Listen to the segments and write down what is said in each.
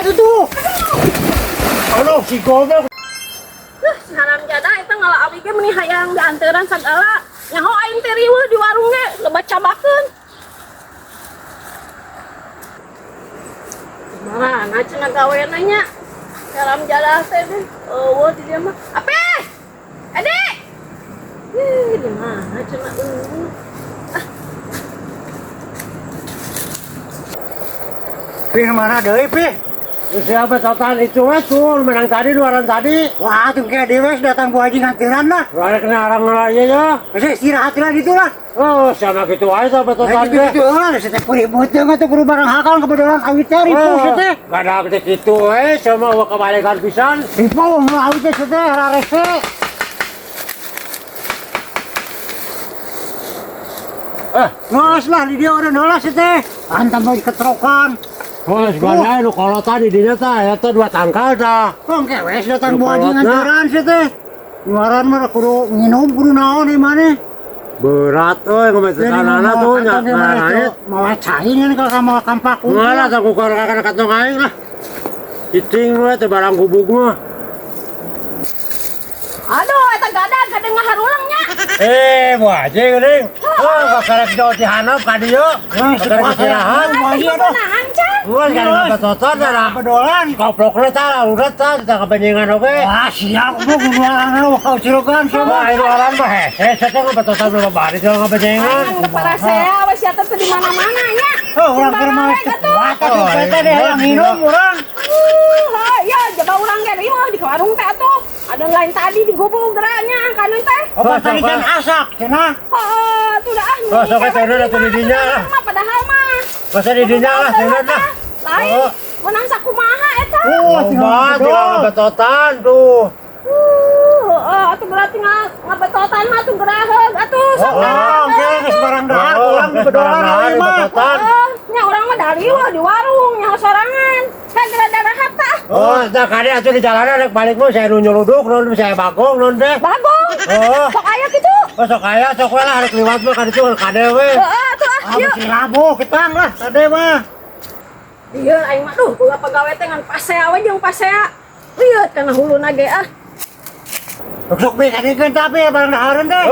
atuh tuh. Aduh, si goblok. Haram jadah eta ngalah abdi ge meuni hayang dianteran sagala. Nyaho aing teh riweuh di warung ge lebat cabakeun. Mana cenah gaweana nya? Haram jadah teh deh. Eueuh di dieu mah. Apeh? Adik. Di mana cenah eueuh? Pih mana deui pih? Siapa total itu tuh menang tadi luaran tadi. Wah, tuh kayak dewes datang buah haji ngantiran lah. Luaran kena orang aja ya. Masih istirahat lah gitu lah. Oh, sama gitu aja sampai total Gitu gitu lah, saya puri bocah nggak tuh puri barang hakal kebetulan awit cari pun saya. Gak ada update gitu sama kebalikan pisan. Ipo mau awit saya rarese. Nolas lah di dia udah nolas teh. Antam mau ketrokan. Oh, sebenarnya lu kalau tadi dia ta ya tuh 2 tangkal dah. Kong kewes datang buah haji ngantiran sih teh. Luaran mah kudu nginum kudu naon di mana? Berat ngomong tanana tuh nya. Mau cain ini kalau sama kampak. Ngalah tak ukar kakak katong aing lah. Iting we teh barang gubug mah. Aduh, eta gadag kadang ngaharulangnya. Buah aja geuning. Oh, karek jauh di hanap ka dieu. Karek istirahat. Buah haji aduh. Nahan can. Gua kan total dah. Pedolan. Koplok le tah udah tah kita kepenjengan oge. Wah, siap gua luaran lu kau cirogan Wah, coba. itu orang mah hese saya nggak total berapa bari jangan kepenjengan. Para saya wes atuh teh di mana-mana nya. Oh, orang kerma kuat atuh kita deh yang minum orang. Ya, coba urang ge riweuh di warung teh atuh. Ada lain tadi di gubuk geraknya kanan teh. Apa tadi kan asak cenah. Tuh dah. Oh, sok teh udah tuh di dinya lah. Padahal mah. Masa di dinya lah, cenah lah. Lain. Menang sakumaha eta. Tinggal betotan tuh. Atuh berarti ngabetotan mah tuh geraheug atuh sok. Oke, geus barang dahar urang di pedolan ieu mah. Nya urang mah dari di warung nya sorangan. Kan gara-gara harta. Oh, dah kade atuh di jalanan rek balik mah saya nu nyeluduk, nu saya bagong, nu teh. Bagong. Oh. Sok aya kitu. Oh, sok aya sok we lah rek liwat mah ka ditu kade we. Tuh Abis si labu ketang lah tadi mah. Iya, aing mah duh, boga pagawe teh ngan pasea we jeung pasea. Lihat kana huluna ge ah. Sok be kadikeun tapi barang dahareun teh.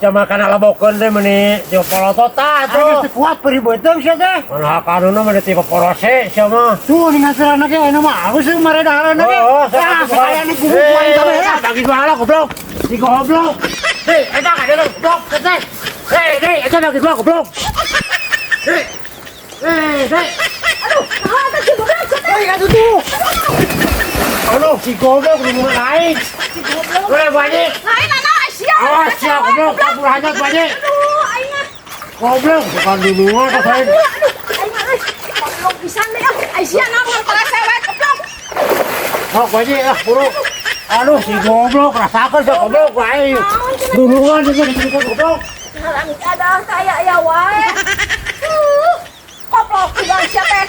Sama kana labokeun teh meuni jeung polotot tah Atuh tuh. kuat peri beuteung sia teh. Mana hakanuna mah tipe porose sama. Tuh ningaserana ge anu mah geus mare dahareun ge. Saya nih gubuk poin kabeh ya. Bagi dua lah goblok. Si goblok. Hei, eta ka dia goblok teh. Hei, eta bagi dua goblok. Hei. Aduh, teh si goblok teh. Atuh tuh. Aduh, si goblok lu lain. Si goblok. Boleh banyak. Lain sia. Awas ya goblok, kabur hanyut banyak. Aduh, aing mah. Goblok, bukan duluan ka saya. Aing mah goblok pisan deh ah. Ai sia naon para sewek goblok. Sok banyak lah, buru. Aduh, si goblok rasakeun si goblok wae. Duluan juga di goblok. Halang ada kaya ya wae. Goblok tinggal sia teh.